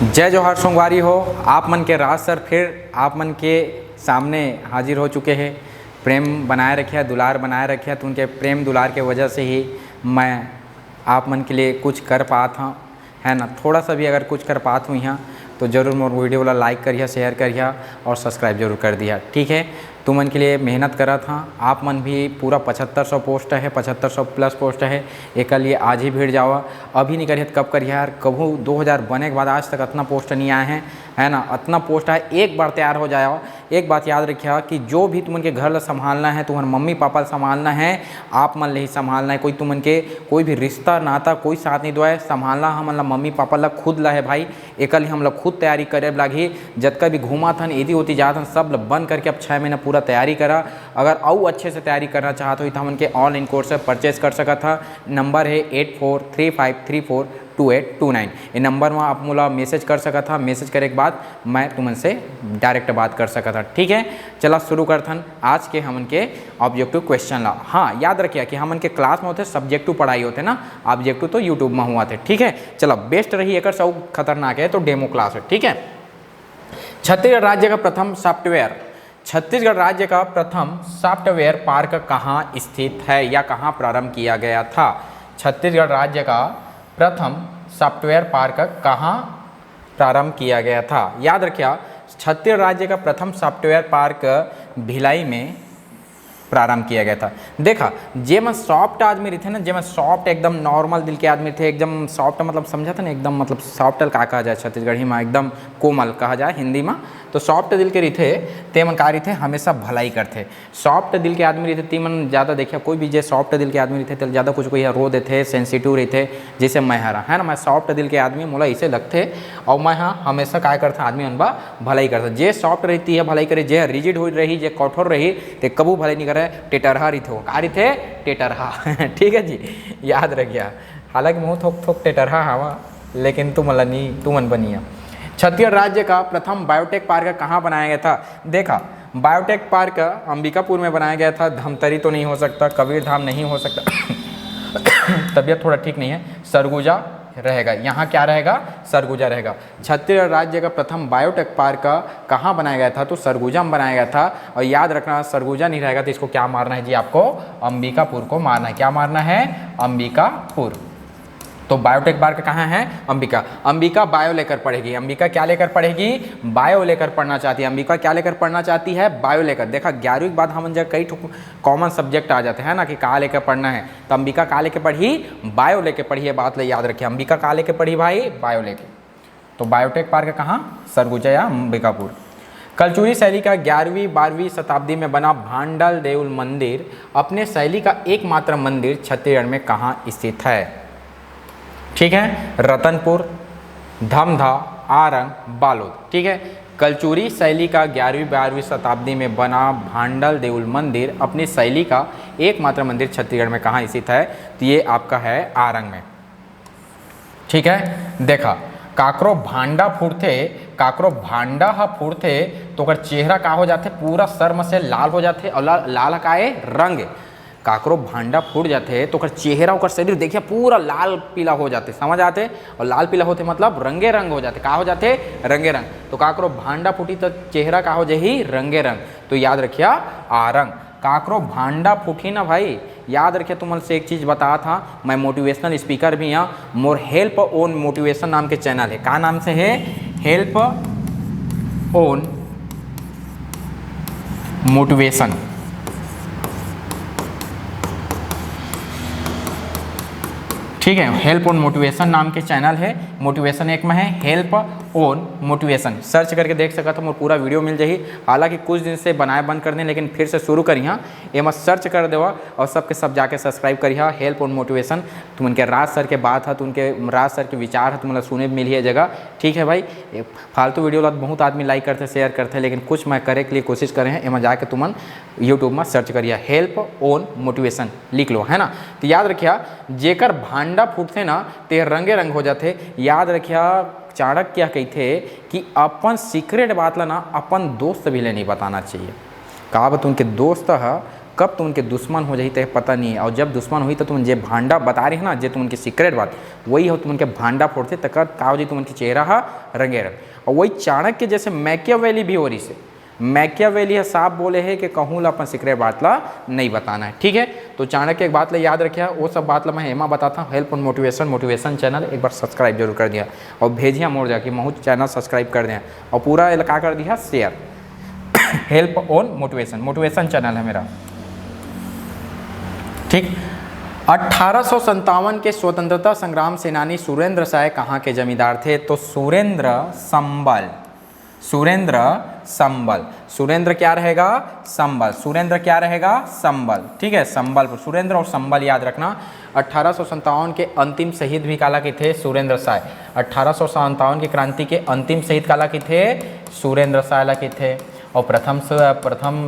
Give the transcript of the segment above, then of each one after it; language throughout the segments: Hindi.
जय जोहार संगवारी हो। आप मन के राज सर फिर आप मन के सामने हाजिर हो चुके हैं। प्रेम बनाए रखे, दुलार बनाए रखे, तो उनके प्रेम दुलार के वजह से ही मैं आप मन के लिए कुछ कर पात हूँ, है ना। थोड़ा सा भी अगर कुछ कर पात हूँ यहाँ तो ज़रूर मोर वीडियो वाला लाइक करिए, शेयर करिए और सब्सक्राइब जरूर कर दिया। ठीक है, तुम मन के लिए मेहनत करा था। आप मन भी पूरा 7500 पोस्ट है, 7500 प्लस पोस्ट है। एक लिए आज ही भीड़ जावा, अभी नहीं करिए तो कब करिए यार। कभू 2000 बने के बाद आज तक इतना पोस्ट नहीं आए हैं, है ना। इतना पोस्ट है, एक बार तैयार हो जाओ। एक बात याद रखिए कि जो भी तुमन के घर ला संभालना है, तुम्हारे मम्मी पापा संभालना है, आप मन ले ही संभालना है। कोई तुमन के कोई भी रिश्ता नाता कोई साथ नहीं दो है, संभालना हमन ला मम्मी पापा ला खुद ला है भाई। एक हम लोग खुद तैयारी करे लागी। जतका भी घूमा थन इधी होती जात हन, सब बंद करके अब 6 महीना पूरा तैयारी करा। अगर और अच्छे से तैयारी करना चाहते हो तो हमन के ऑनलाइन कोर्स से परचेज कर सकता था। नंबर है 8435342829। ये नंबर में आप मोला मैसेज कर सकता था। मैसेज करे के बाद मैं तुमन से डायरेक्ट बात कर सकता था। ठीक है, चला शुरू करथन आज के हमन के ऑब्जेक्टिव क्वेश्चन ला। हाँ, याद रखिए कि हमन के क्लास में होते सब्जेक्टिव पढ़ाई होते ना, ऑब्जेक्टिव तो यूट्यूब में हुआ थे। ठीक है, चलो बेस्ट रही एक सब खतरनाक है तो डेमो क्लास है। ठीक है, छत्तीसगढ़ राज्य का प्रथम सॉफ्टवेयर, छत्तीसगढ़ राज्य का प्रथम सॉफ्टवेयर पार्क कहाँ स्थित है या कहाँ प्रारंभ किया गया था। छत्तीसगढ़ राज्य का प्रथम सॉफ्टवेयर पार्क कहाँ प्रारंभ किया गया था। याद रखिए, छत्तीसगढ़ राज्य का प्रथम सॉफ्टवेयर पार्क भिलाई में प्रारंभ किया गया था। देखा, जे में सॉफ्ट आदमी रहते ना, जे में सॉफ्ट एकदम नॉर्मल दिल के आदमी थे, एकदम सॉफ्ट मतलब समझा था ना, एकदम मतलब सॉफ्ट का कहा जाए छत्तीसगढ़ी में, एकदम कोमल कहा जाए हिंदी में। तो सॉफ्ट दिल के रहते ते मन का रहते हमेशा भलाई करते। सॉफ्ट दिल के आदमी रहते तीमन ज़्यादा देखिए, कोई भी जे सॉफ्ट दिल के आदमी रहते तो ज़्यादा कुछ कोई रो देते, सेंसिटिव रहते। जैसे मैं हरा है ना, मैं सॉफ्ट दिल के आदमी, मोला इसे लगते और मैं हाँ हमेशा क्या करता आदमी अनबा भलाई करता। जे सॉफ्ट रहती है भलाई करे, जे रिजिड हो रही, जे कठोर रही तो कबू भलाई नहीं करे, टेटरहा रही थे। का रही थे? टेटरहा। ठीक है जी, याद रखिए। हालांकि मुँह थोक थोक टेटरहा हवा, लेकिन तुमन बनिया। छत्तीसगढ़ राज्य का प्रथम बायोटेक पार्क कहाँ बनाया गया था। देखा, बायोटेक पार्क अंबिकापुर में बनाया गया था। धमतरी तो नहीं हो सकता, कबीरधाम नहीं हो सकता। तबीयत थोड़ा ठीक नहीं है, सरगुजा रहेगा। यहाँ क्या रहेगा? सरगुजा रहेगा। छत्तीसगढ़ राज्य का प्रथम बायोटेक पार्क कहाँ बनाया गया था? तो सरगुजा में बनाया गया था। और याद रखना, सरगुजा नहीं रहेगा तो इसको क्या मारना है जी? आपको अंबिकापुर को मारना है। क्या मारना है? अंबिकापुर। तो बायोटेक पार्क कहाँ है? अंबिका। अंबिका बायो लेकर पढ़ेगी। अंबिका क्या लेकर पढ़ेगी? बायो लेकर पढ़ना चाहती है। अंबिका क्या लेकर पढ़ना चाहती है? बायो लेकर। देखा, 11वीं के बाद हम जब कई कॉमन सब्जेक्ट आ जाते हैं ना कि कहाँ लेकर पढ़ना है, तो अंबिका कहाँ लेकर पढ़ी? बायो लेकर पढ़ी है। बात ले याद रखिए, अंबिका कहाँ लेकर पढ़ी भाई? बायो लेकर। तो बायोटेक पार्क कहाँ? सरगुजा या अंबिकापुर। कलचुरी शैली का 11वीं-12वीं शताब्दी में बना भांडल देउल मंदिर अपने शैली का एकमात्र मंदिर छत्तीसगढ़ में कहाँ स्थित है? ठीक है, रतनपुर, धमधा, आरंग, बालोद। ठीक है, कलचुरी शैली का 11वीं-12वीं शताब्दी में बना भांडल देउल मंदिर अपनी शैली का एकमात्र मंदिर छत्तीसगढ़ में कहाँ स्थित है? तो ये आपका है आरंग में। ठीक है, देखा, काकरो भांडा फूटते, काकरो भांडा हा फूटते तो ओकर चेहरा का हो जाते? पूरा सर में से लाल हो जाते। और लाल का है रंग। काकरो भांडा फूट जाते तो ओकर चेहरा, ओकर शरीर देखिए पूरा लाल पीला हो जाते। समझ आते? और लाल पीला होते मतलब रंगे रंग हो जाते। का हो जाते? रंगे रंग। तो काकरो भांडा फूटी तो चेहरा का हो जाही? रंगे रंग। तो याद रखिए आरंग। काकरो भांडा फूटी ना भाई, याद रखिए। तुम से एक चीज़ बताया था, मैं मोटिवेशनल स्पीकर भी यहाँ। मोर हेल्प ओन मोटिवेशन नाम के चैनल है। का नाम से है? Help own motivation. ठीक है, हेल्प ऑन मोटिवेशन नाम के चैनल है। मोटिवेशन एक में है, हेल्प ऑन मोटिवेशन। सर्च करके देख सका तो मोर पूरा वीडियो मिल जाही। हालांकि कुछ दिन से बनाए बंद कर दें, लेकिन फिर से शुरू करिए। ये मत सर्च कर देवा और सबके सब जाके सब्सक्राइब करिए। Help on motivation. तुम उनके राज सर के बात है, तो उनके राज सर के विचार है, तुम्हें सुने मिली है जगह। ठीक है भाई, फालतू वीडियो बहुत आदमी लाइक करते, शेयर करते, लेकिन कुछ मैं करे के लिए कोशिश करे हैं। एम जाके तुम यूट्यूब में सर्च करिए, हेल्प ऑन मोटिवेशन लिख लो, है ना। तो याद रखिए, जेकर भांडा फूटते ना ते रंगे रंग हो जाते। याद रखिए, चाणक्य क्या कहते कि अपन सीक्रेट बात ला ना अपन दोस्त भी ले नहीं बताना चाहिए। कहा बत उनके दोस्त है कब तुम उनके दुश्मन हो जाही तो पता नहीं है, और जब दुश्मन हुई तो तुम जे भांडा बता रही है ना, जे तुम उनकी सीक्रेट बात वही हो, तुम उनके भांडा फोड़ते तक का हो जी तुम उनकी चेहरा हा रंगे रंग। और वही चाणक्य जैसे मैकियावेली भी हो रही से, मैकियावेली है साफ बोले है कि कहूँ ला अपन सीक्रेट बात ला नहीं बताना है, ठीक है। तो चाणक्य एक बात ला याद रखिए, वो सब बात ला मैं एमा बताता हूँ। हेल्प ऑन मोटिवेशन चैनल एक बार सब्सक्राइब जरूर कर दिया, और भेजिया मोड़ जाके महू चैनल सब्सक्राइब कर दें, और पूरा इलाका कर दिया share. Help on motivation channel है मेरा, ठीक। 1857 के स्वतंत्रता संग्राम सेनानी सुरेंद्र साय कहाँ के जमींदार थे? तो सुरेंद्र क्या रहेगा? संबल, ठीक है, संबलपुर। सुरेंद्र और संबल याद रखना। 1857 के अंतिम शहीद भी काला के थे? सुरेंद्र साय। 1857 की क्रांति के अंतिम शहीद काला के थे? सुरेंद्र साय के थे। और प्रथम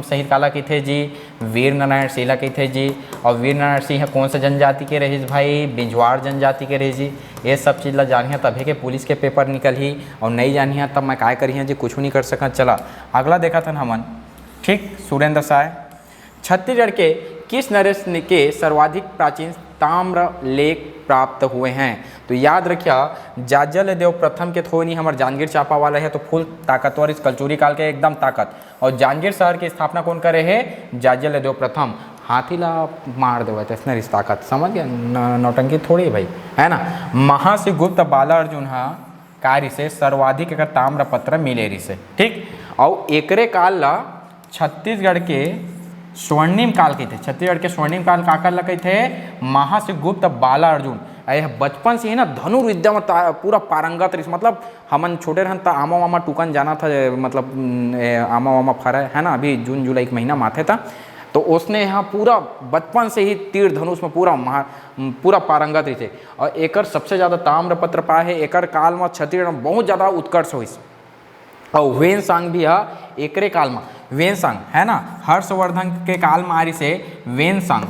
शहीद काला की थे जी? वीर नारायण सिंह की थे जी। और वीर नारायण सिंह कौन सा जनजाति के रही भाई? बिंजवाड़ जनजाति के रही जी। ये सब चीज़ ला जानिए तभी के पुलिस के पेपर निकल ही, और नहीं जानिए तब मैं काय करी जी, कुछ नहीं कर सका। चला अगला देखा था हमन, ठीक। सुरेंद्र साय। छत्तीसगढ़ के किस नरेश के सर्वाधिक प्राचीन ताम्र लेख प्राप्त हुए हैं? तो याद रखिए, जाजल देव प्रथम के थोड़ी नहीं, हमारे जांजगीर चांपा वाला है तो फुल ताकतवर, इस कलचुरी काल के एकदम ताकत। और जांजगीर शहर की स्थापना कौन करे है? जाजल देव प्रथम। हाथी ला मार देवे तो इसने रिश्ता ताकत, समझ गया? नौटंकी थोड़ी भाई, है ना। महाशिवगुप्त बाला अर्जुन कार्य से सर्वाधिक एक ताम्र पत्र मिले रही से, ठीक। और एकरे काल ला छत्तीसगढ़ के स्वर्णिम काल के थे। छत्तीसगढ़ के स्वर्णिम काल का कर लगे थे? महाशिवगुप्त बाला अर्जुन। बचपन से ही ना धनुर्विद्या में पूरा पारंगत रही, मतलब हमन छोटे रहन तो आमा वामा टूकन जाना था, मतलब आमा वामा फरा है ना, अभी जून जुलाई के महीना माथे था, तो उसने यहाँ पूरा बचपन से ही तीर धनुष में पूरा पारंगत रही थे। और एकर सबसे ज़्यादा ताम्रपत्र पाए है एकर काल में छत्तीसगढ़ में बहुत ज़्यादा उत्कर्ष हुई। और वेनसांग भी है एकरे काल में, वेनसांग है ना, हर्षवर्धन के काल में आरी से वेनसांग,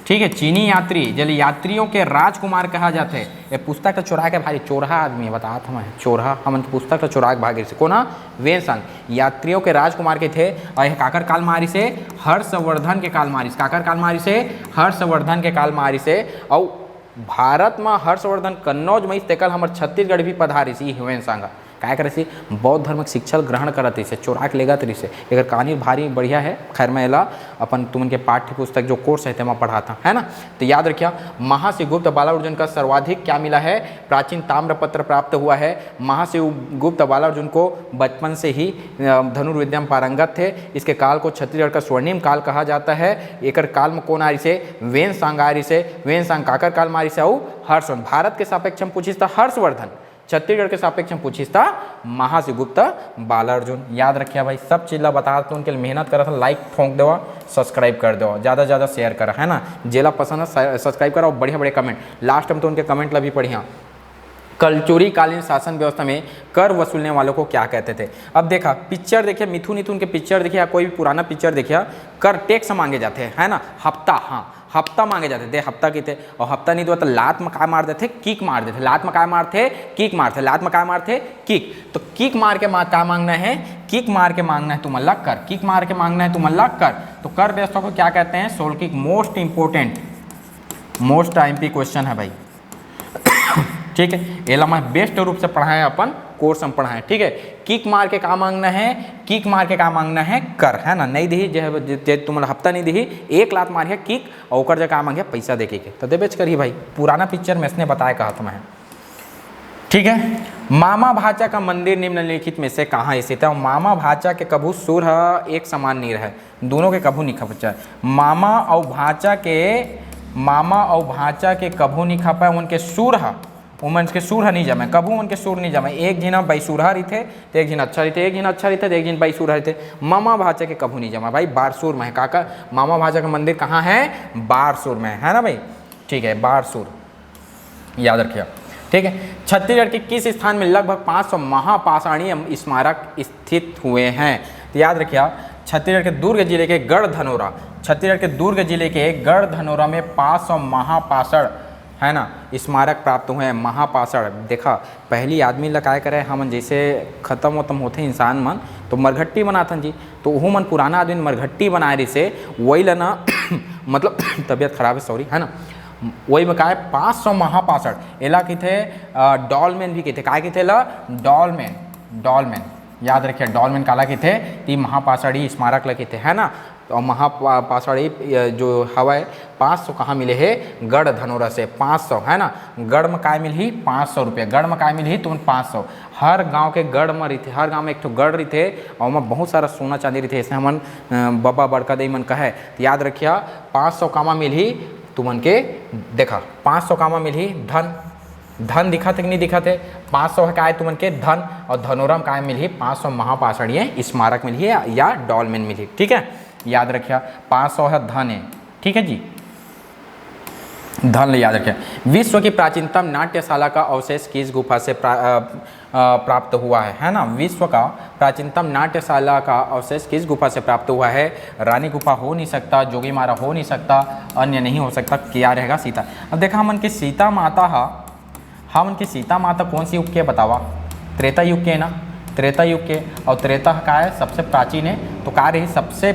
ठीक है। चीनी यात्री जल यात्रियों के राजकुमार कहा जाते हैं। ये पुस्तक का चुरा के भाई चोरहा आदमी बता था मैं, चोरहा हमन पुस्तक का चुरा के भागे से कोना वेनसांग यात्रियों के राजकुमार के थे। और यह काकर काल मारी से? हर्षवर्धन के काल मारी से। काकर काल मारी से? हर्षवर्धन के काल मारी से। और भारत में हर्षवर्धन कन्नौज में तेकल हमारे छत्तीसगढ़ भी पधारी सी वेनसांग काय करे से बौद्ध धर्म के शिक्षा ग्रहण करत से चोरा के लेगा तरी से। एक कहानी भारी बढ़िया है, खैर मैं एला अपन तुमन के पाठ्य पुस्तक जो कोर्स है तेमा पढ़ाता है ना। तो याद रखिए, महाशिवगुप्त बाला अर्जुन का सर्वाधिक क्या मिला है? प्राचीन ताम्रपत्र प्राप्त हुआ है। महाशिवगुप्त बाला अर्जुन को बचपन से ही धनुर्विद्या में पारंगत थे। इसके काल को छत्तीसगढ़ का स्वर्णिम काल कहा जाता है। एकर काल में कौन आरी से? वेनसांग आरी से। वेनसांग काकर काल मारी से? और हर्षवर्धन। भारत के सापेक्ष में पूछिस था हर्षवर्धन, छत्तीसगढ़ के सापेक्ष में पूछिस था महाशिवगुप्त बाला अर्जुन। याद रखिए भाई, सब चीज़ ला बता तो उनके लिए मेहनत करा था। लाइक ठोंक देवा, सब्सक्राइब कर देवा, ज़्यादा से ज़्यादा शेयर करा, है ना। जेला पसंद है सब्सक्राइब करा, और बढ़िया बढ़िया कमेंट। लास्ट में तो उनके कमेंट ला भी पढ़िया। कलचुरी कालीन शासन व्यवस्था में कर वसूलने वालों को क्या कहते थे? अब देखा पिक्चर देखिए, मिथुन मिथुन के पिक्चर देखिए, या कोई भी पुराना पिक्चर देखिए, कर टैक्स मांगे जाते हैं, है ना। हफ्ता, हाँ हफ्ता मांगे जाते थे, हफ्ता की थे। और हफ्ता नहीं तो लात में काय मार देते? किक मार देते। लात में काय मारते? किक मारते। लात में काय मारते? किक। तो किक मार के क्या मांगना है? किक मार के मांगना है तुम अलग कर। किक मार के मांगना है तुम अलग कर। तो कर व्यवस्था को क्या कहते हैं? सोल किक। Most important, most IMP question है भाई, ठीक है। एला मैं बेस्ट रूप से पढ़ाए, अपन कोर्स में पढ़ाए, ठीक है। किक मार के का मांगना है? किक मार के का मांगना है? कर, है ना। नहीं दी जो तुम्हारा हफ्ता नहीं दी, एक लात मारिए किक, और ओकर जगह मांगे पैसा देके के, तो देबेच करिए भाई। पुराना पिक्चर में इसने बताया कहा था मैं, ठीक है। मामा भाचा का मंदिर निम्नलिखित में से कहाँ स्थित है? मामा भाचा के कभू सुर एक समान नहीं रहे, दोनों के कभू नहीं खपचा। मामा और भाचा के कभू नहीं खपा, उनके सुर उमन के सूर नहीं जमे, कबू उनके सूर नहीं जमे। एक जिना बैसूरहा रही थे तो एक जिन अच्छा रही थे, एक जिन अच्छा रही थे तो एक जिन बैसूरहा रही थे। मामा भाचा के कभू नहीं जमा भाई। बारसूर में है काका, मामा भाचा का मंदिर कहाँ है? बारसूर में है ना भाई, ठीक है। बारसूर याद रखिए, ठीक है। छत्तीसगढ़ के किस स्थान में लगभग 500 महापाषाणीय स्मारक स्थित हुए हैं? तो याद रखिए, छत्तीसगढ़ के दुर्ग जिले के गढ़धनोरा, छत्तीसगढ़ के दुर्ग जिले के गढ़धनोरा में 500 महापाषाण है ना स्मारक प्राप्त हुए हैं। महापाषाण देखा पहली आदमी ला काय करे हमन जैसे खत्म वतम होते इंसान मन तो मरघट्टी बनाथन जी, तो वो मन पुराना आदमी मरघट्टी बनाए रही से वही ला ना मतलब तबीयत खराब है सॉरी है ना, वही में का 500 महापाषाण एला कहते डॉलमेन भी कहते, काय कहते ला डॉलमेन, डॉलमेन याद रखिए डॉलमेन काला कहते ती महापाषाणी स्मारक ला कहते है ना। और महापाषाणी जो हवा 500 कहाँ मिले है गढ़ धनोरा से 500 है ना, गढ़ में काय मिली 500 रुपये, गढ़ में काय मिली तुम 500। हर गांव के गढ़ में रही थे, हर गांव में एक तो गढ़ रही थे और वहाँ बहुत सारा सोना चांदी रही थे, ऐसे हमन बाबा बड़का दई मन कहे तो याद रखिए 500 कामा मिली तुमन के देखा 500 कामा मिली धन, धन दिखा थे कि नहीं दिखा थे 500 है काय तुमन के धन, और धनोरम काय मिली 500 महापाषाणीय स्मारक मिली है या डॉलमेन मिली, ठीक है याद रखिए 500 है धन है, ठीक है जी धन याद रखिए। विश्व की प्राचीनतम नाट्यशाला का अवशेष किस गुफा से प्राप्त हुआ है ना, विश्व का प्राचीनतम नाट्यशाला का अवशेष किस गुफा से प्राप्त हुआ है। रानी गुफा हो नहीं सकता, जोगीमारा हो नहीं सकता, अन्य नहीं हो सकता, क्या रहेगा सीता। अब देखा हमन की सीता माता हम उनकी सीता माता कौन सी युग के बतावा, त्रेता युग के ना, त्रेता युग के, और त्रेता का है सबसे प्राचीन है तो क्या रही सबसे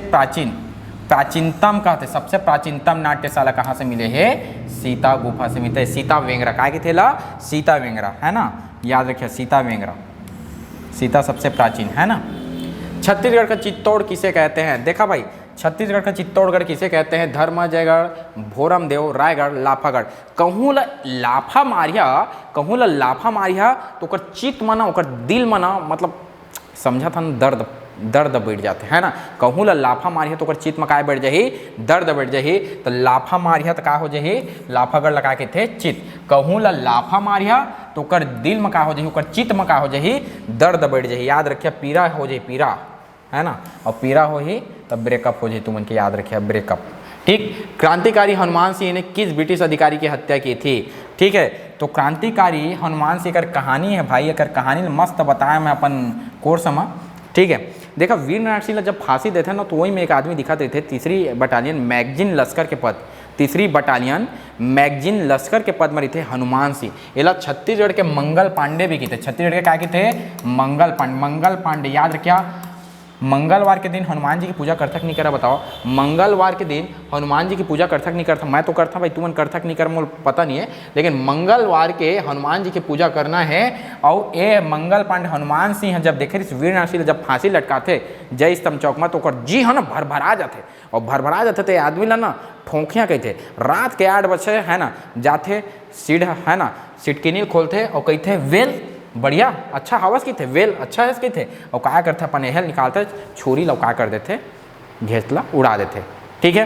प्राचीनतम कहते सबसे प्राचीनतम नाट्यशाला कहाँ से मिले है सीता गुफा से मिलते हैं। सीता वेंगरा काय के थे ला सीता वेंगरा है ना, याद रखिए सीता वेंगरा, सीता सबसे प्राचीन है ना। छत्तीसगढ़ का चित्तौड़ किसे कहते हैं, देखा भाई छत्तीसगढ़ का चित्तौड़गढ़ किसे कहते हैं, धर्मजयगढ़, भोरमदेव, रायगढ़, लाफागढ़। कहूँ लाफा मारिया, कहूँ लाफा मारिया तो ओकर चित्त मना ओकर दिल मना मतलब समझा था ना दर्द बैठ जाते है ना। कहूँ लाफा मारिया तो ओकर चित्त में काय बैठ जाही दर्द बैठ जाही, तो लाफा मारिया तो का हो जाही लाफागढ़ लगा के थे चित्त, कहूँ लाफा मारिया तो ओकर दिल में का हो जाही ओकर चित्त में का हो जाही दर्द बैठ जाही। याद रखिए पीरा हो जाही पीरा है ना, और पीरा हो ही तब ब्रेकअप हो जाए तुमन के याद रखिए ब्रेकअप, ठीक। क्रांतिकारी हनुमान सिंह ने किस ब्रिटिश अधिकारी की हत्या की थी, ठीक है। तो क्रांतिकारी हनुमान सिंह का कहानी है भाई, अगर कहानी मस्त बताया मैं अपन कोर्स में, ठीक है। देखा वीर नारायण सिंह जब फांसी देते ना तो वही में एक आदमी दिखाते थे 3री बटालियन मैगजीन लश्कर के पद, 3री बटालियन मैगजीन लश्कर के पद में रही थे हनुमान सिंह। एला छत्तीसगढ़ के मंगल पांडे भी की थे, छत्तीसगढ़ के क्या की थे मंगल पांडे याद रखिया। मंगलवार के दिन हनुमान जी की पूजा करता कि नहीं करा बताओ, मंगलवार के दिन हनुमान जी की पूजा करता कि नहीं करता, मैं तो करता भाई तुमन करता कि नहीं कर मुझे पता नहीं है, लेकिन मंगलवार के हनुमान जी की पूजा करना है। और ये मंगल पांडे हनुमान सिंह जब देखे वीर नारायण सिंह जब फांसी लटकाते जय स्तंभ चौक में तो ओकर जी है ना भरभरा जाते, और भरभरा जाते थे आदमी ला ना ठोंकियाँ कहते रात के 8 बजे है ना जाते सीढ़ है ना सिटकिनी खोलते और कहते वेल बढ़िया अच्छा हवस की थे वेल अच्छा है थे, और क्या करते अपन एहल निकालते छुरी लौका कर देते घेसला उड़ा देते, ठीक है।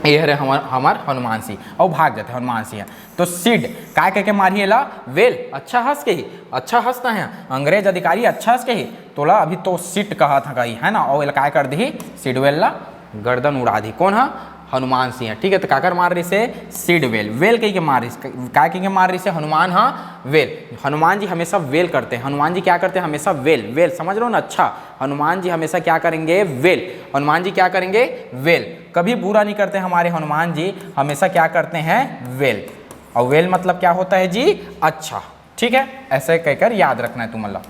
ये है हमार हनुमान सिंह और भाग जाते हनुमान सिंह। तो सिड काय कह के मारिए ला वेल अच्छा हंस के ही, अच्छा हंसता है अंग्रेज अधिकारी अच्छा हंस के ही तोला अभी तो सिट कहा था कही है ना, और काय कर दी सिडवेल ला गर्दन उड़ा दी, कौन है हनुमान सिंह, ठीक है। तो काकर मार रही से सीड वेल, वेल कही के मार रही काय कही के मार रही से हनुमान हाँ वेल, हनुमान जी हमेशा वेल करते हैं, हनुमान जी क्या करते हैं हमेशा वेल, वेल समझ लो ना, अच्छा हनुमान जी हमेशा क्या करेंगे वेल, हनुमान जी क्या करेंगे वेल, कभी बुरा नहीं करते हमारे हनुमान जी, हमेशा क्या करते हैं वेल, और वेल मतलब क्या होता है जी अच्छा, ठीक है। ऐसे कहकर याद रखना है तुम्हारा,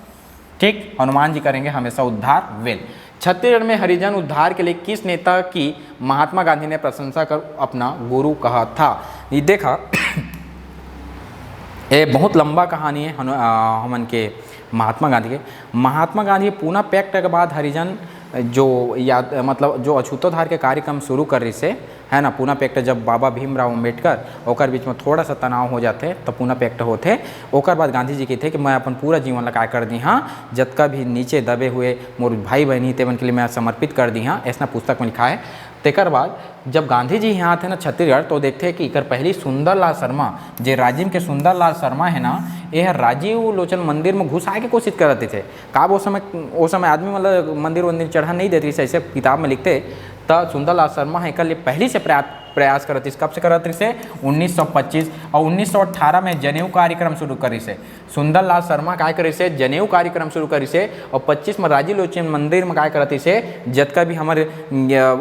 ठीक। हनुमान जी करेंगे हमेशा उद्धार वेल। छत्तीसगढ़ में हरिजन उद्धार के लिए किस नेता की महात्मा गांधी ने प्रशंसा कर अपना गुरु कहा था, ये देखा ये बहुत लंबा कहानी है हमन के महात्मा गांधी के। महात्मा गांधी पूना पैक्ट के बाद हरिजन जो याद मतलब जो अछूतोद्धार के कार्यक्रम शुरू कर रही से है ना, पूना पैक्ट जब बाबा भीमराव अम्बेडकर ओकर बीच में थोड़ा सा तनाव हो जाते तो पूना पैक्ट होते, ओकर बाद गांधी जी के थे कि मैं अपन पूरा जीवन ला काय कर दी हाँ, जतका भी नीचे दबे हुए मोर भाई बहनी तेवन के लिए मैं समर्पित कर दी हाँ, ऐसा पुस्तक में लिखा है। तेकर बाद जब गांधी जी यहाँ थे ना छत्तीसगढ़ तो देखते कि इकर पहली सुंदरलाल शर्मा जे राजिम के सुंदरलाल शर्मा है ना, यह राजीव लोचन मंदिर में घुस आए के कोशिश करते थे का, वो समय आदमी मतलब मंदिर चढ़ा नहीं देती ऐसे किताब में लिखते, तो सुंदरलाल शर्मा है एक पहली से प्रयास करती कब से करती से 1925 और 1918 में जनेऊ कार्यक्रम शुरू करी से सुंदरलाल शर्मा काय करी से जनेऊ कार्यक्रम शुरू करी से और 25 में राजी लोचन मंदिर में काय करती से जतका भी हमारे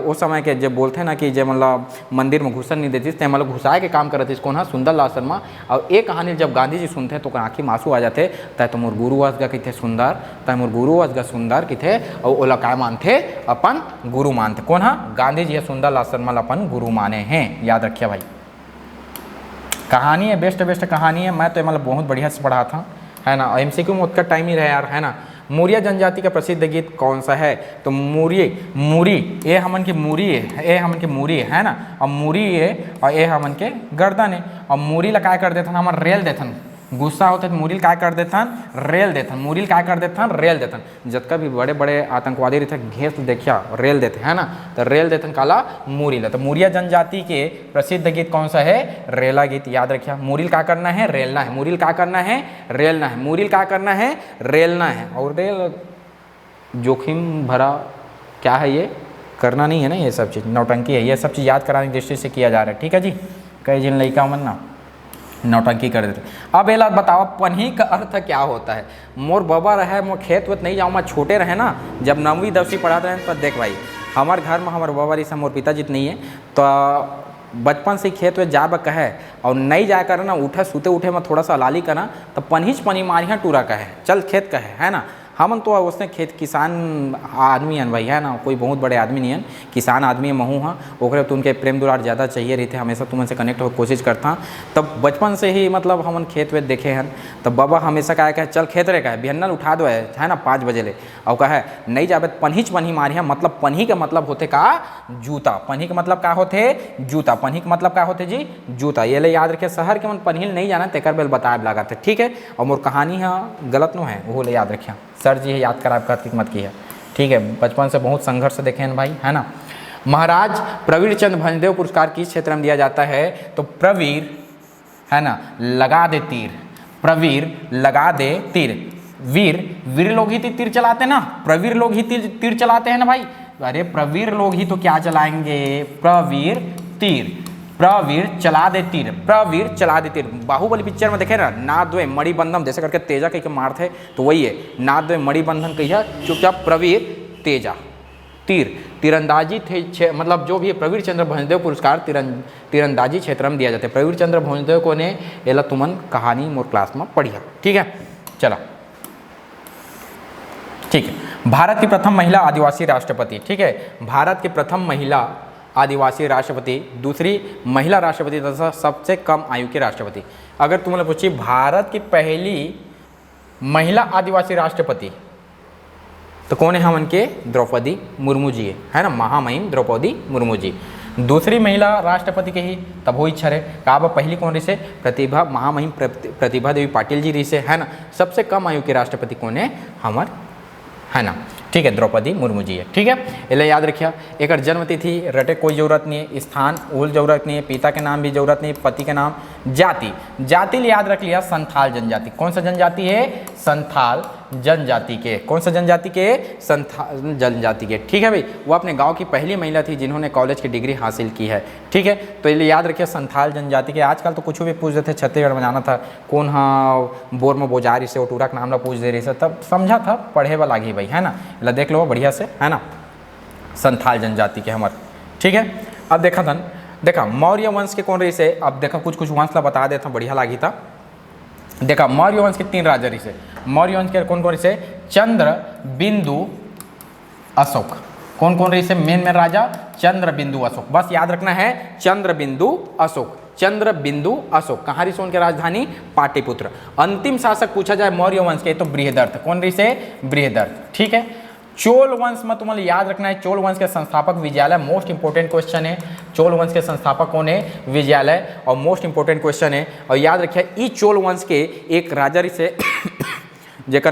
उस समय के जब बोलते हैं ना कि जब मतलब मंदिर में घुसन नहीं देती तो मतलब घुसाए के काम करती कौन है सुंदरलाल शर्मा। और एक कहानी जब गांधी जी सुनते तो आँखी में आंसू आ जाते तय तो मोर गुरु वसगा कि थे सुंदर तय मोर गुरु वसगा सुंदर कि थे और ओला काय मानते अपन गुरु मानते कौन है गांधी जी सुंदरलाल शर्मा अपन गुरु माने हैं। याद रखिए भाई, कहानी है बेस्ट कहानी है। मैं तो मतलब बहुत बढ़िया से पढ़ा था है ना। MCQ में उसका टाइम ही रहा यार है ना। मौर्य जनजाति का प्रसिद्ध गीत कौन सा है? तो मूरी ये हमन के मूरी है, ये हमन के मूरी है ना। और मूरी है और ये हमन के गर्दन है। और मूरी ला काय कर देथन हमन रेल देथन, गुस्सा होते तो मूरिल काय कर देथन रेल देथन, मूरिल काय कर देथन रेल देथन। जतका भी बड़े बड़े आतंकवादी रहते घेस देखिया रेल देते है ना, तो रेल देथन काला मूरिल। तो मौर्य जनजाति के प्रसिद्ध गीत कौन सा है? रेला गीत। याद रखिए, मूरिल का करना है रेलना है, मूरिल का करना है रेलना है, मूरिल का करना है रेलना है। और रेल जोखिम भरा क्या है, ये करना नहीं है ना, ये सब चीज़ नौटंकी है। ये सब चीज़ याद कराने की दृष्टि से किया जा रहा है, ठीक है जी। कई जिन लड़का मन ना नौटंकी कर देते। अब एला बताओ पन्ही का अर्थ क्या होता है? मोर बाबा रहे मोर खेत वेत नहीं जाऊँ, मैं छोटे रहे ना जब 9वीं 10वीं पढ़ाते रहे तो देख भाई हमारे घर में हमारे बाबा रही मोर पिताजी तो नहीं है, तो बचपन से खेत वेत जा कहे और नहीं जाए कर ना उठे सूते उठे में थोड़ा सा लाली करना तो पनी मारिया टूरा कहे चल खेत कहे है ना। हम तो उसने खेत किसान आदमी हैं भाई है ना, कोई बहुत बड़े आदमी नहीं है, किसान आदमी है महू हाँ। ओकरे तो उनके प्रेम दुलार ज़्यादा चाहिए रहते, हमेशा तुम से कनेक्ट हो कोशिश करता। तब बचपन से ही मतलब हमन खेत वेत देखे हैं। तब बाबा हमेशा कहे चल खेत रे कहे बिहन्नल उठा दो है ना 5 बजे ले, और कहे नहीं जाबे पन्ही मारिया। मतलब पन्ही का मतलब होते का जूता, पन्ही का मतलब का होते जूता, पन्ही का मतलब का होते जी जूता। ये ले याद रखिए, शहर के मन पन्ही नहीं जाना तेकर बेल बताए लगा थे, ठीक है। और मोर कहानी है गलत नो है वो ले याद रखिए, सर जी है याद करा आपका मत की है, ठीक है। बचपन से बहुत संघर्ष देखे हैं भाई है ना। महाराज प्रवीर चंद्र भंजदेव पुरस्कार किस क्षेत्र में दिया जाता है? तो प्रवीर है ना लगा दे तीर, प्रवीर लगा दे तीर। वीर लोग ही तीर चलाते ना, प्रवीर लोग ही तीर चलाते हैं ना भाई। अरे प्रवीर लोग ही तो क्या चलाएंगे? प्रवीर तीर, प्रवीर चला दे तीर, प्रवीर चला दे तीर। बाहुबली पिक्चर में देखे ना नादवे मणिबंधन जैसे करके तेजा कह के मारते तो वही है नादवे मणिबंधन कहिया चुपचाप प्रवीर तेजा तीर। तीरंदाजी थे मतलब जो भी है प्रवीर चंद्र भंजदेव पुरस्कार तीरंदाजी क्षेत्र में दिया जाता है। प्रवीर चंद्र भंजदेव को ने एला तुमन कहानी मोर क्लास में पढ़िया, ठीक है। चला ठीक है। भारत की प्रथम महिला आदिवासी राष्ट्रपति, ठीक है। भारत की प्रथम महिला आदिवासी राष्ट्रपति, दूसरी महिला राष्ट्रपति तथा सबसे कम आयु के राष्ट्रपति। अगर तुमने पूछी भारत की पहली महिला आदिवासी राष्ट्रपति तो कौन है? हम उनके द्रौपदी मुर्मू जी है ना, महामहिम द्रौपदी मुर्मू जी। दूसरी महिला राष्ट्रपति के ही तब हो इच्छा रहे का पहली कौन रही से? प्रतिभा महामहिम प्रतिभा देवी पाटिल जी रही से है ना। सबसे कम आयु के राष्ट्रपति कौन है? हमार है ना, ठीक है, द्रौपदी मुर्मू जी है, ठीक है। इसलिए याद रखिए एक जन्मतिथि रटे कोई जरूरत नहीं है, स्थान उल जरूरत नहीं है, पिता के नाम भी जरूरत नहीं, पति के नाम। जाति याद रख लिया संथाल जनजाति। कौन सा जनजाति है? संथाल जनजाति के। कौन सा जनजाति के? संथाल जनजाति के, ठीक है भाई। वो अपने गांव की पहली महिला थी जिन्होंने कॉलेज की डिग्री हासिल की है, ठीक है। तो ये याद रखिए संथाल जनजाति के। आजकल तो कुछ भी पूछ देते, छत्तीसगढ़ में जाना था कौन हाँ बोर में बोजारी से ओटूरा का नाम ना पूछ दे रही से, तब समझा था पढ़े वाला लागी भाई है ना। देख लो बढ़िया से है ना, संथाल जनजाति के हमारे, ठीक है। अब देखा मौर्य वंश के कौन रही से? अब देखा कुछ वंश ला बता देता हूँ, बढ़िया लागी था। देखा मौर्य वंश के 3 राजा रही से। मौर्य वंश के कौन रही से? चंद्र बिंदु अशोक। कौन रही से? मेन राजा चंद्र बिंदु अशोक। बस याद रखना है चंद्र बिंदु अशोक, चंद्र बिंदु अशोक। कहाँ रही उनके राजधानी? पाटलिपुत्र। अंतिम शासक पूछा जाए मौर्य वंश के तो बृहदर्थ। कौन रही से? बृहदर्थ, ठीक है। चोल वंश में तुम्हें याद रखना है, चोल वंश के संस्थापक विजयालय। मोस्ट इंपोर्टेंट क्वेश्चन है, चोल वंश के संस्थापक कौन है? विजयालय। और मोस्ट इंपोर्टेंट क्वेश्चन है। और याद रखिए ई चोल वंश के एक राजा से जेकर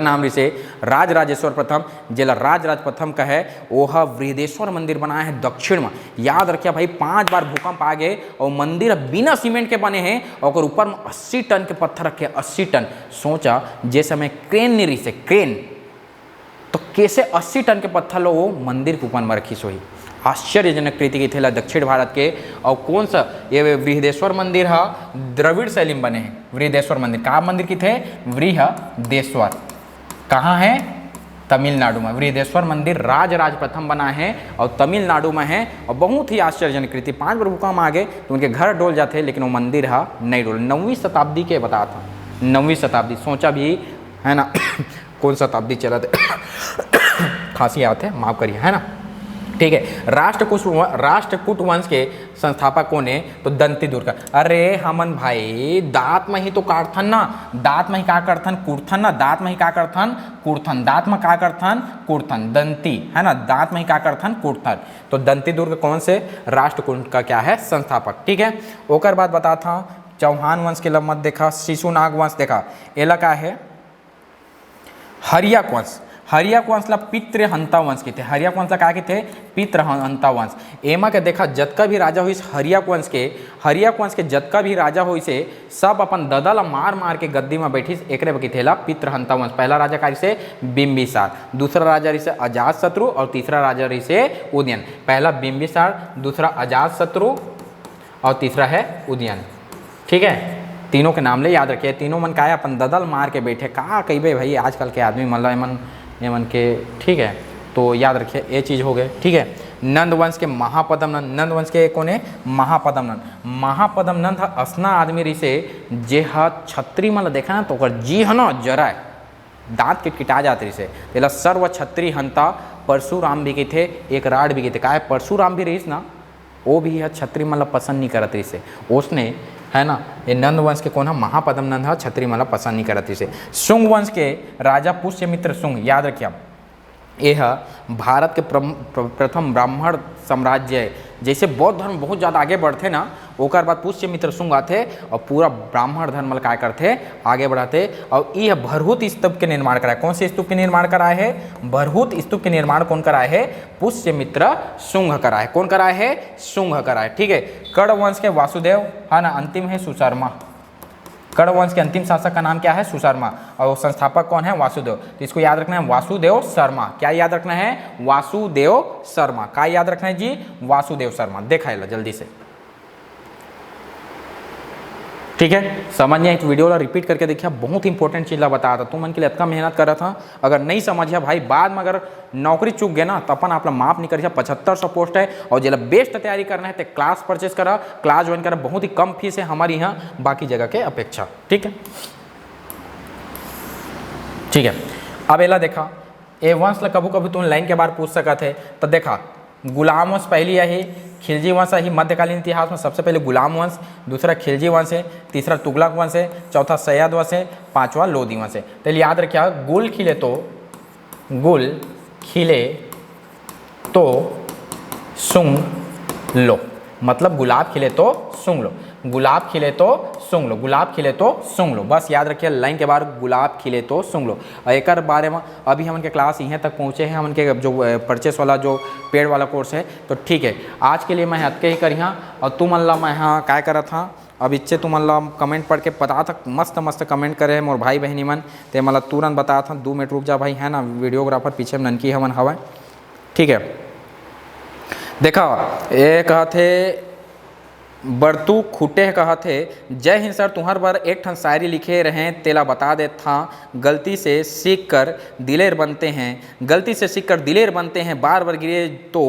नाम रिसे राजराजेश्वर प्रथम, जेला राज प्रथम कहे ओह बृहदेश्वर मंदिर बनाया है दक्षिण में। याद रखिए भाई 5 बार भूकंप आ गए और मंदिर बिना सीमेंट के बने हैं और ऊपर में 80 टन के पत्थर रखे, 80 टन। सोचा जैसे में क्रेन नहीं रही से क्रेन तो कैसे 80 टन के पत्थर लो वो मंदिर के ऊपर में रखी सोई। आश्चर्यजनक कृति की थे दक्षिण भारत के। और कौन सा ये बृहदेश्वर मंदिर है, द्रविड़ शैली में बने हैं। बृहदेश्वर मंदिर कहाँ मंदिर की थे, बृहदेश्वर कहाँ है, तमिलनाडु में। बृहदेश्वर मंदिर राज प्रथम बना है और तमिलनाडु में है और बहुत ही आश्चर्यजनक कृति। 5 बार भूकंप आ गए तो उनके घर डोल जाते, लेकिन वो मंदिर है नहीं डोल। 9वीं शताब्दी के बता था, 9वीं शताब्दी, सोचा भी है ना कौन शताब्दी चला थे खांसी आते हैं, माफ करिए, है ना। ठीक है, राष्ट्रकूट वंश के संस्थापक कौन है, तो दंती दुर्गा। अरे हमन भाई दांत में ही तो काटथन ना, दांत में ही का करथन, कूटथन ना, दांत में ही का करथन, कूटथन, दांत में का करथन, कूटथन, दंती है ना, दांत में ही का करथन, कूटथन। तो दंती दुर्ग कौन से राष्ट्रकूट का क्या है, संस्थापक। ठीक है, ओकर बाद बताता हूँ चौहान वंश के लम्बत देखा, शिशुनाग वंश देखा, एला का है हरियाक वंश। हरियाक वंश ला पितृहंता वंश के थे। हरियाक वंश ला का के थे, पितृहंता वंश। एमा के देखा जतका भी राजा हुई हरियाक वंश के जतका भी राजा हुई से सब अपन ददा ला मार मार के गद्दी में बैठिस, एकरे बकी थेला पितृहंता वंश। पहला राजा का से बिंबिसार, दूसरा राजा रही से अजातशत्रु और तीसरा राजा रही से उदयन। पहला बिंबिसार, दूसरा अजातशत्रु और तीसरा है उदयन। ठीक है, तीनों के नाम ले याद रखिए। तीनों मन का है अपन ददल मार के बैठे, कहाँ कही भाई आजकल के आदमी मतलब एमन के। ठीक है, तो याद रखिए ये चीज़ हो गए। ठीक है, नंद वंश के महापदम नंद, नंद वंश के कौन है, महापदम नंद। महापदम नंद असना आदमी रही से जे छत्री मतलब देखा ना तो ओकर जी है ना जरा दांत किटकिटा जाते रही से, तेला सर्व छत्री हंता परशुराम भी के थे, एक राड भी के थे। का है परशुराम भी रहीस ना, वो भी है छत्री मतलब पसंद नहीं करत रही से, उसने है ना। ये नंद वंश के कौन है, महापदम नंद है, छत्री माला पसंद नहीं करती से। शुंग वंश के राजा पुष्यमित्र शुंग, याद रखिए आप, यह भारत के प्रथम ब्राह्मण साम्राज्य है। जैसे बौद्ध धर्म बहुत ज़्यादा आगे बढ़ते ना, ओकर बाद पुष्यमित्र शुंग आते और पूरा ब्राह्मण धर्म क्या करते, आगे बढ़ाते। और यह भरहुत स्तूप के निर्माण कराए। कौन से स्तूप के निर्माण कराए है, भरहुत स्तूप के निर्माण कौन कराए है, पुष्यमित्र शुंग कराए। कौन कराए है, शुंग कराए। ठीक है, कर्ण वंश के वासुदेव है ना, अंतिम है सुशर्मा। कर्ण वंश के अंतिम शासक का नाम क्या है, सुशर्मा, और संस्थापक कौन है, वासुदेव। तो इसको याद रखना है वासुदेव शर्मा। क्या याद रखना है, वासुदेव शर्मा। क्या याद रखना है जी, वासुदेव शर्मा। देखा है जल्दी से। ठीक है, समझिए इस वीडियो ला रिपीट करके देखिए, बहुत इंपॉर्टेंट चीज़ ला बताया था। तुम मन के लिए इतना मेहनत कर रहा था, अगर नहीं समझिए भाई बाद में अगर नौकरी चूक गए ना तो अपन आप माफ नहीं करिए। 7500 पोस्ट है और जिला बेस्ट तैयारी करना है तो क्लास परचेस करा, क्लास ज्वाइन करा। बहुत ही कम फीस है हमारी यहाँ बाकी जगह के अपेक्षा। ठीक है, ठीक है। अब एला देखा, ए वंश ला कभी कभी तुम लाइन के बारे पूछ सका थे, तो देखा गुलाम वंश पहली यही, खिलजी वंश है मध्यकालीन इतिहास में सबसे पहले गुलाम वंश, दूसरा खिलजी वंश है, तीसरा तुगलक वंश है, चौथा सैयद वंश है, पांचवा लोदी वंश है। तो याद रखिए, गुल खिले तो सुंग लो, मतलब गुलाब खिले तो सूंघ लो, गुलाब खिले तो सूंघ लो, गुलाब खिले तो सूंघ लो। बस याद रखिए लाइन के बाद गुलाब खिले तो सूंघ लो। और एक बारे में अभी हम के क्लास यहाँ तक पहुँचे हैं, हम के जो परचेस वाला जो पेड वाला कोर्स है। तो ठीक है, आज के लिए मैं हत्के ही करिहा। और तुम अल्लाह मैं यहाँ क्या करा था, अब इच्छे तुम अल्लाह कमेंट पढ़ के पता था, मस्त मस्त कमेंट करे मोर भाई बहनी मन, ते मतलब तुरंत बताया था। 2 मिनट रुक जा भाई, है ना, वीडियोग्राफर पीछे में ननकी हवन हवा। ठीक है, देखा ये कहते बरतू खुटे कहते, जय हिंद सर, तुम्हार बार एक ठन शायरी लिखे रहें तेला बता दे था। गलती से सीख कर दिलेर बनते हैं, गलती से सीख कर दिलेर बनते हैं, बार बार गिरे तो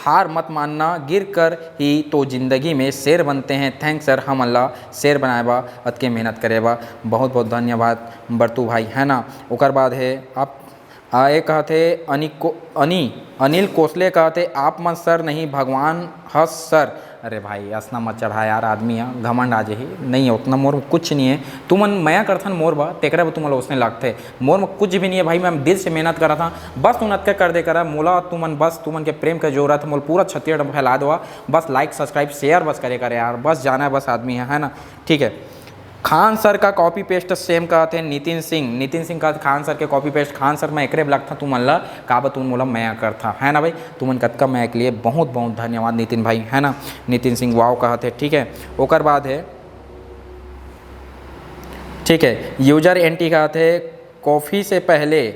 हार मत मानना, गिर कर ही तो ज़िंदगी में शेर बनते हैं। थैंक्स सर, हम अल्लाह शेर बनाए बा अतके मेहनत करे बा, बहुत बहुत धन्यवाद बरतू भाई, है ना। ओकर बाद है आप आए कहते अनिल कोसले कहते, आप मन सर नहीं भगवान हस सर। अरे भाई असना मत चढ़ा यार, आदमी है घमंड आज ही नहीं है, उतना मोर में कुछ नहीं है। तुमन मैं करथन मोर बा तेकरा तुम उसने लगते, मोर में कुछ भी नहीं है भाई। मैं दिल से मेहनत करा था, बस तुम नतके कर दे करा मोला, तुमन बस तुमन के प्रेम का जरूरत है, मोल पूरा छत्तीसगढ़ फैला दो। बस लाइक सब्सक्राइब शेयर बस करे करे यार, बस जाना है बस आदमी है ना। ठीक है, खान सर का कॉपी पेस्ट सेम कहते हैं नितिन सिंह का खान सर के कॉपी पेस्ट। खान सर मैं एकरे लगता तुम अल्लाह का तुम मोला मैं करता, है ना भाई। तुमन कतका मैं के लिए बहुत बहुत धन्यवाद नितिन भाई, है ना। नितिन सिंह वाव कहते, ठीक है। ओकर बाद है, ठीक है, यूजर एंटी कहते, कॉफ़ी से पहले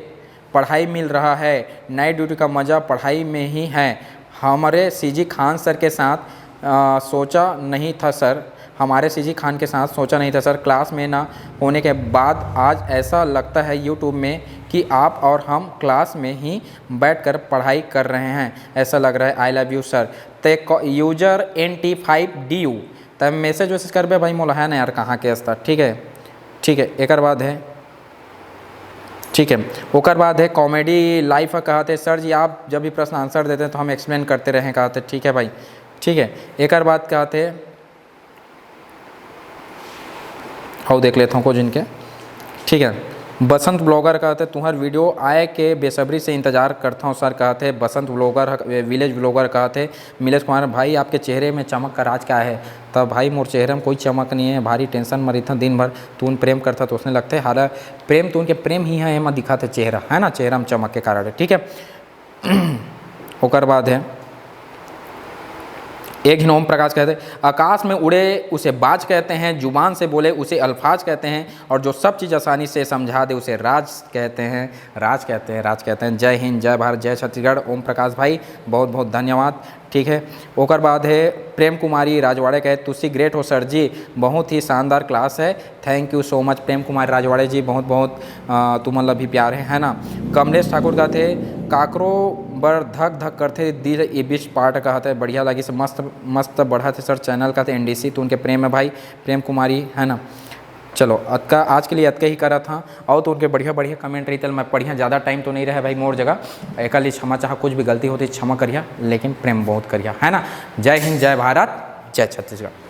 पढ़ाई मिल रहा है, नाइट ड्यूटी का मज़ा पढ़ाई में ही है, हमारे सीजी खान सर के साथ सोचा नहीं था सर, हमारे सीजी खान के साथ सोचा नहीं था सर, क्लास में ना होने के बाद आज ऐसा लगता है यूट्यूब में कि आप और हम क्लास में ही बैठकर पढ़ाई कर रहे हैं, ऐसा लग रहा है। I love you sir. ते यूजर NT5DU तब मैसेज वैसेज करबे भाई मोला है ना यार कहाँ के स्तर। ठीक है ठीक है। एक बाद है, ठीक है, ओकर बाद है कॉमेडी लाइफ कहते सर जी आप जब भी प्रश्न आंसर देते हैं तो हम एक्सप्लेन करते रहें कहते। ठीक है भाई, ठीक है। एक बाद कहते हो देख लेता हूँ कुछ इनके। ठीक है, बसंत ब्लॉगर कहते तुम्हार वीडियो आए के बेसब्री से इंतज़ार करता हूँ सर कहते। बसंत ब्लॉगर विलेज ब्लॉगर कहते नीलेश कुमार भाई आपके चेहरे में चमक का राज क्या है। तब भाई मोर चेहरे में कोई चमक नहीं है, भारी टेंशन मरी था दिन भर, तून प्रेम करता तो उसने लगते हाल प्रेम तो उनके प्रेम ही है एमा दिखा थे चेहरा है ना, चेहरा में चमक के कारण है। ठीक है। ओकर बाद है एक ही ओम प्रकाश कहते आकाश में उड़े उसे बाज कहते हैं, जुबान से बोले उसे अल्फाज कहते हैं, और जो सब चीज़ आसानी से समझा दे उसे राज कहते हैं, राज कहते हैं, राज कहते हैं। जय हिंद, जय भारत, जय छत्तीसगढ़। ओम प्रकाश भाई बहुत बहुत धन्यवाद। ठीक है। ओकर बाद है प्रेम कुमारी राजवाड़े कहे तुसी ग्रेट हो सर जी, बहुत ही शानदार क्लास है, थैंक यू सो मच प्रेम कुमारी राजवाड़े जी, बहुत बहुत तुमन भी प्यार है ना। कमलेश ठाकुर का थे काकरो बर धक धक करते दिल ये बीच पार्ट कहते बढ़िया लगी से मस्त मस्त बढ़ा थे सर चैनल का थे NDC तो उनके प्रेम है भाई प्रेम कुमारी है ना। चलो अतका आज के लिए अतका ही करा था, और तो उनके बढ़िया बढ़िया कमेंट रही मैं पढ़िया, ज़्यादा टाइम तो नहीं रहा भाई मोर जगह, एक क्षमा चाह कुछ भी गलती होती क्षमा करिया, लेकिन प्रेम बहुत करिया है ना। जय हिंद, जय भारत, जय छत्तीसगढ़।